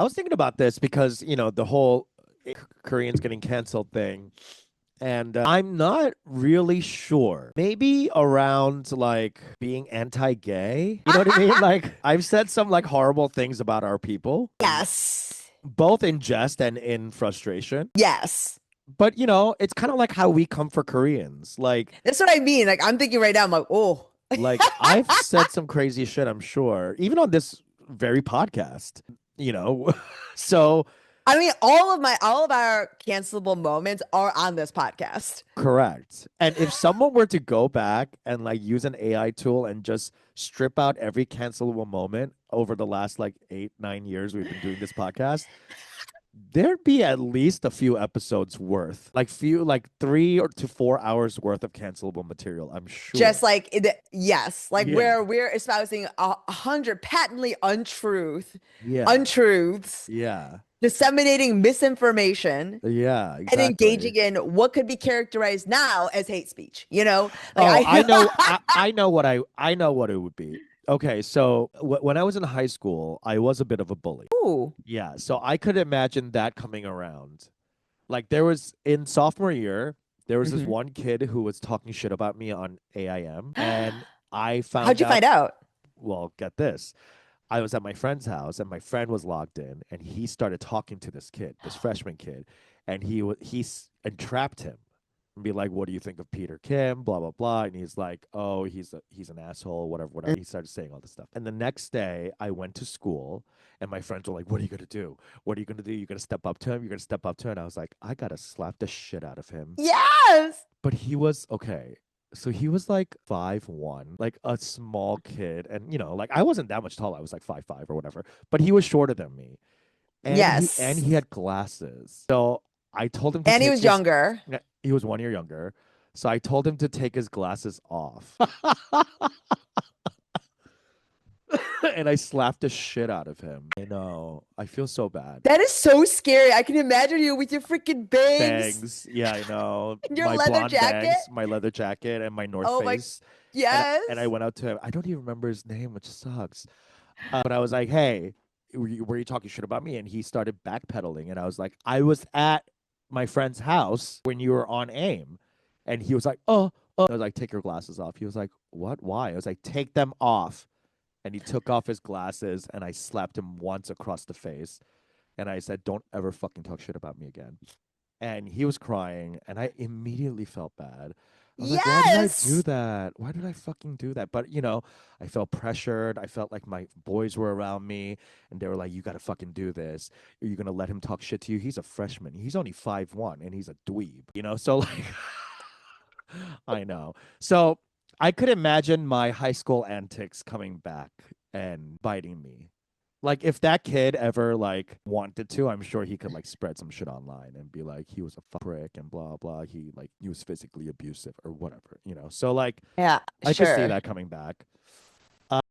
was thinking about this because, the whole Koreans getting canceled thing. And I'm not really sure. Maybe around like being anti-gay. You know what I mean? Like I've said some like horrible things about our people, Yes. both in jest and in frustration. Yes. But it's kind of like how we come for Koreans. That's what I mean. Like I'm thinking right now, I'm like, oh. Like I've said some crazy shit, I'm sure, even on this very podcast, you know. So I mean, all of our cancelable moments are on this podcast. correct. And if someone were to go back and like use an AI tool and just strip out every cancelable moment over the last like 8, 9 years we've been doing this podcast, there'd be at least a few episodes worth, like 3 to 4 hours worth of cancelable material, I'm Just sure. like yes, like Yeah. where we're espousing a hundred patently Yeah. untruths, Yeah. disseminating misinformation, Yeah, and exactly. engaging in what could be characterized now as hate speech. Like Oh, I know. I I know what it would be. Okay, so when I was in high school, I was a bit of a bully. Ooh. Yeah, so I could imagine that coming around. Like there was in sophomore year, there was this Hmm. one kid who was talking shit about me on AIM, and I How'd found you out. find out? Well, get this. I was at my friend's house, and my friend was logged in, and he started talking to this kid, this freshman kid, and he entrapped him and be like, "What do you think of Peter Kim?" Blah blah blah, and he's like, "Oh, he's an asshole, whatever, whatever." He started saying all this stuff, and the next day I went to school, and my friends were like, "What are you gonna do? What are you gonna do? You're gonna step up to him? You're gonna step up to him?" And I was like, "I gotta slap the shit out of him." Yes. But he was okay. So he was like 5'1", like a small kid. And like I wasn't that much tall. I was like 5'5" or whatever. But he was shorter than me. And he Yes. had glasses. So I told him to And he take was his younger. yeah, he was 1 year younger. So I told him to take his glasses off. And I slapped the shit out of him. I know. I feel so bad. That is so scary. I can imagine you with your freaking bangs Bangs. Yeah, I know. and your My leather blonde jacket. bangs, my leather jacket, and my North Oh my, Face. And I yes. went out to him. I don't even remember his name, which sucks. But I was like, "Hey, were you talking shit about me?" And he started backpedaling, and I was like, "I was at my friend's house when you were on AIM," and he was like, "Oh, oh." I was like, "Take your glasses off." He was like, "What? Why?" I was like, "Take them off." And he took off his glasses, and I slapped him once across the face, and I said, "Don't ever fucking talk shit about me again." And he was crying, and I immediately felt bad. I was like, why did I do Yes. that? Why did I fucking do that? But I felt pressured. I felt like my boys were around me, and they were like, "You gotta fucking do this. Are you gonna let him talk shit to you? He's a freshman. He's only 5'1", and he's a dweeb." So like, I know. So I could imagine my high school antics coming back and biting me. Like if that kid ever like wanted to, I'm sure he could like spread some shit online and be like he was a prick and blah blah. He was physically abusive or whatever. So like Yeah, I could see sure. that coming back.